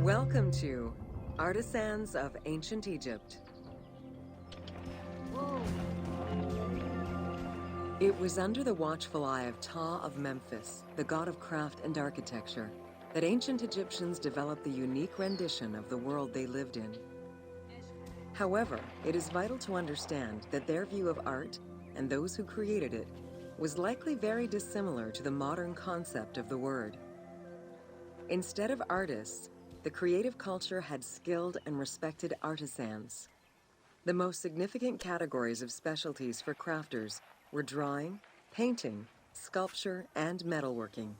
Welcome to Artisans of Ancient Egypt. It was under the watchful eye of Ptah of Memphis, the god of craft and architecture, that ancient Egyptians developed the unique rendition of the world they lived in. However, it is vital to understand that their view of art, and those who created it, was likely very dissimilar to the modern concept of the word. Instead of artists, the creative culture had skilled and respected artisans. The most significant categories of specialties for crafters were drawing, painting, sculpture, and metalworking.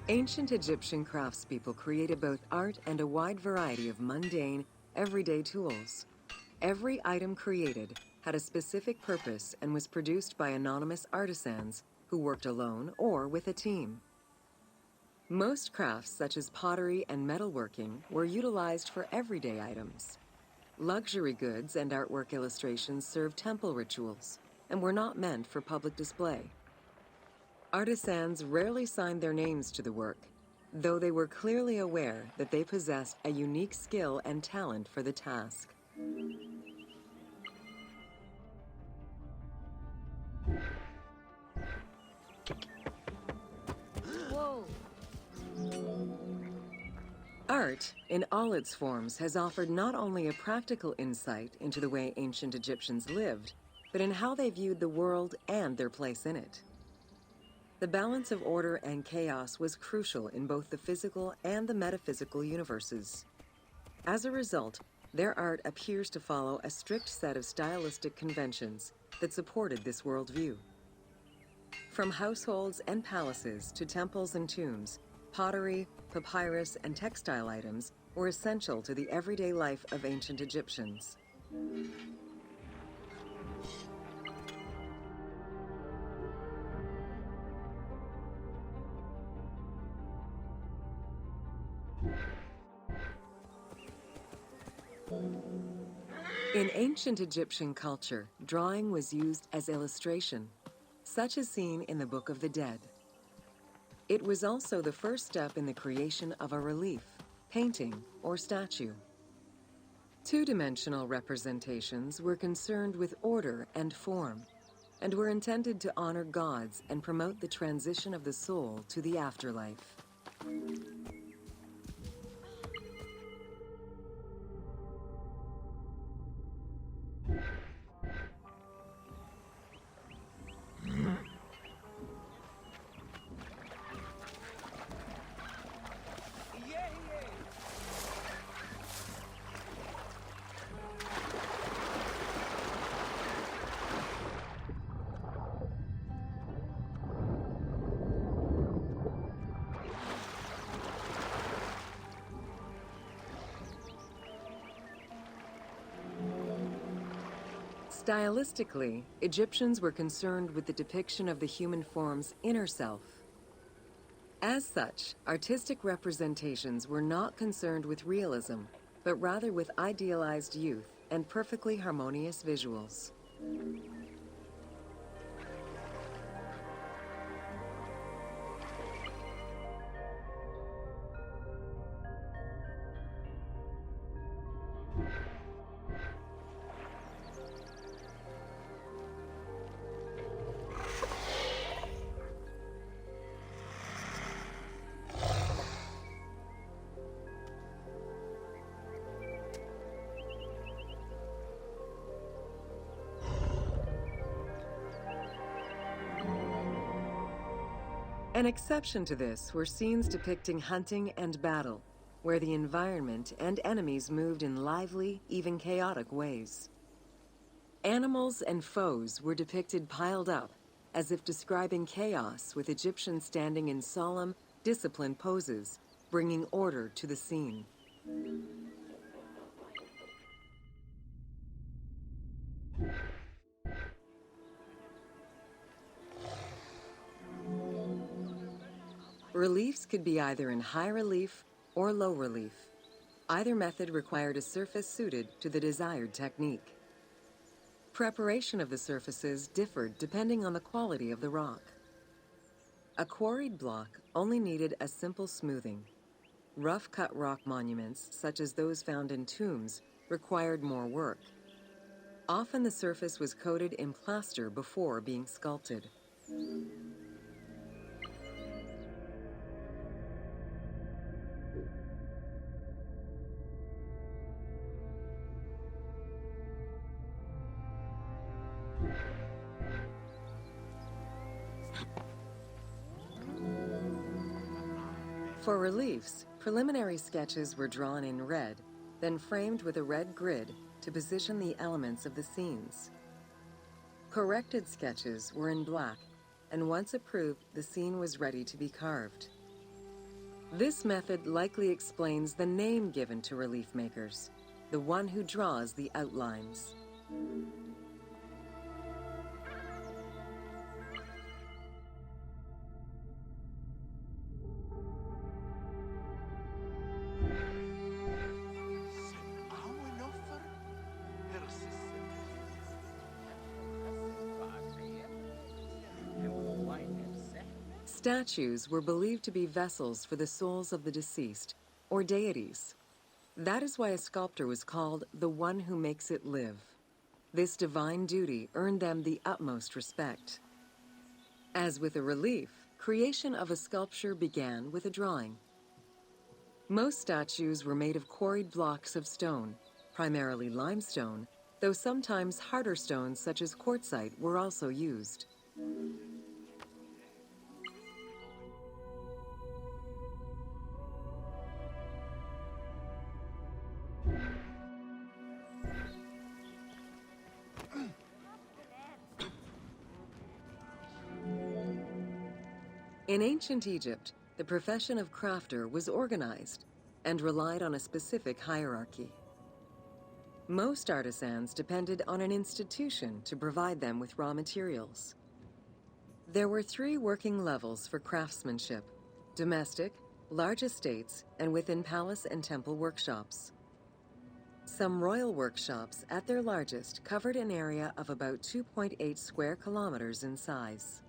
Ancient Egyptian craftspeople created both art and a wide variety of mundane, everyday tools. Every item created had a specific purpose and was produced by anonymous artisans who worked alone or with a team. Most crafts, such as pottery and metalworking, were utilized for everyday items. Luxury goods and artwork illustrations served temple rituals and were not meant for public display. Artisans rarely signed their names to the work, though they were clearly aware that they possessed a unique skill and talent for the task. Art, in all its forms, has offered not only a practical insight into the way ancient Egyptians lived, but in how they viewed the world and their place in it. The balance of order and chaos was crucial in both the physical and the metaphysical universes. As a result, their art appears to follow a strict set of stylistic conventions that supported this worldview. From households and palaces to temples and tombs, pottery, papyrus, and textile items were essential to the everyday life of ancient Egyptians. In ancient Egyptian culture, drawing was used as illustration, such as seen in the Book of the Dead. It was also the first step in the creation of a relief, painting, or statue. Two-dimensional representations were concerned with order and form, and were intended to honor gods and promote the transition of the soul to the afterlife. Stylistically, Egyptians were concerned with the depiction of the human form's inner self. As such, artistic representations were not concerned with realism, but rather with idealized youth and perfectly harmonious visuals. An exception to this were scenes depicting hunting and battle, where the environment and enemies moved in lively, even chaotic ways. Animals and foes were depicted piled up, as if describing chaos, with Egyptians standing in solemn, disciplined poses, bringing order to the scene. Reliefs could be either in high relief or low relief. Either method required a surface suited to the desired technique. Preparation of the surfaces differed depending on the quality of the rock. A quarried block only needed a simple smoothing. Rough-cut rock monuments, such as those found in tombs, required more work. Often the surface was coated in plaster before being sculpted. For reliefs, preliminary sketches were drawn in red, then framed with a red grid to position the elements of the scenes. Corrected sketches were in black, and once approved, the scene was ready to be carved. This method likely explains the name given to relief makers, the one who draws the outlines. Statues were believed to be vessels for the souls of the deceased, or deities. That is why a sculptor was called the one who makes it live. This divine duty earned them the utmost respect. As with a relief, creation of a sculpture began with a drawing. Most statues were made of quarried blocks of stone, primarily limestone, though sometimes harder stones such as quartzite were also used. In ancient Egypt, the profession of crafter was organized and relied on a specific hierarchy. Most artisans depended on an institution to provide them with raw materials. There were 3 working levels for craftsmanship: domestic, large estates, and within palace and temple workshops. Some royal workshops, at their largest, covered an area of about 2.8 square kilometers in size.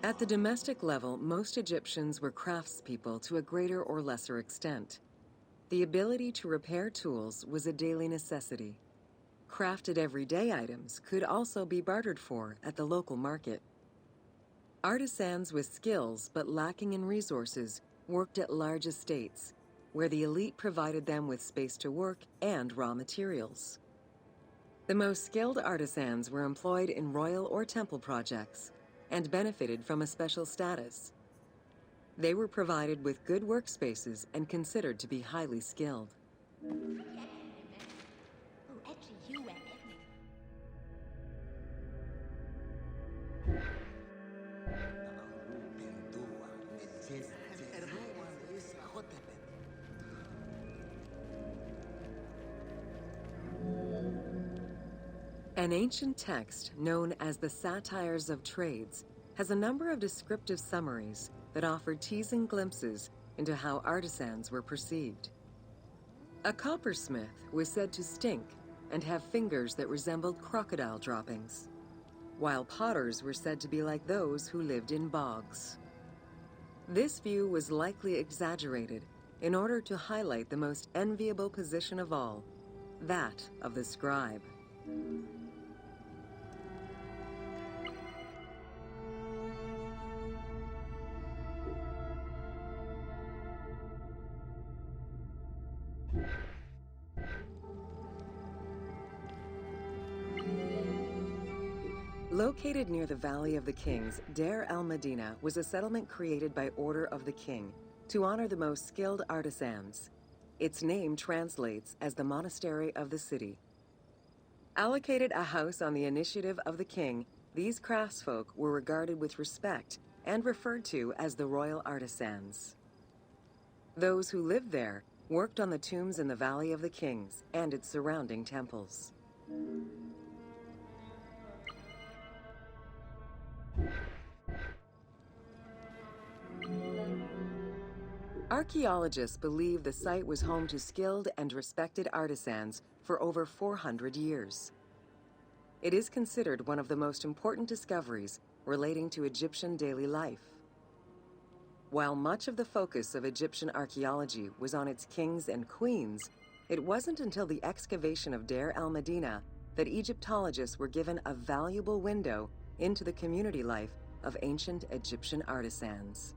At the domestic level, most Egyptians were craftspeople to a greater or lesser extent. The ability to repair tools was a daily necessity. Crafted everyday items could also be bartered for at the local market. Artisans with skills but lacking in resources worked at large estates, where the elite provided them with space to work and raw materials. The most skilled artisans were employed in royal or temple projects and benefited from a special status. They were provided with good workspaces and considered to be highly skilled. An ancient text known as the Satires of Trades has a number of descriptive summaries that offer teasing glimpses into how artisans were perceived. A coppersmith was said to stink and have fingers that resembled crocodile droppings, while potters were said to be like those who lived in bogs. This view was likely exaggerated in order to highlight the most enviable position of all, that of the scribe. Located near the Valley of the Kings, Deir el-Medina was a settlement created by order of the king to honor the most skilled artisans. Its name translates as the monastery of the city. Allocated a house on the initiative of the king, these craftsfolk were regarded with respect and referred to as the royal artisans. Those who lived there worked on the tombs in the Valley of the Kings and its surrounding temples. Archaeologists believe the site was home to skilled and respected artisans for over 400 years. It is considered one of the most important discoveries relating to Egyptian daily life. While much of the focus of Egyptian archaeology was on its kings and queens, it wasn't until the excavation of Deir el-Medina that Egyptologists were given a valuable window into the community life of ancient Egyptian artisans.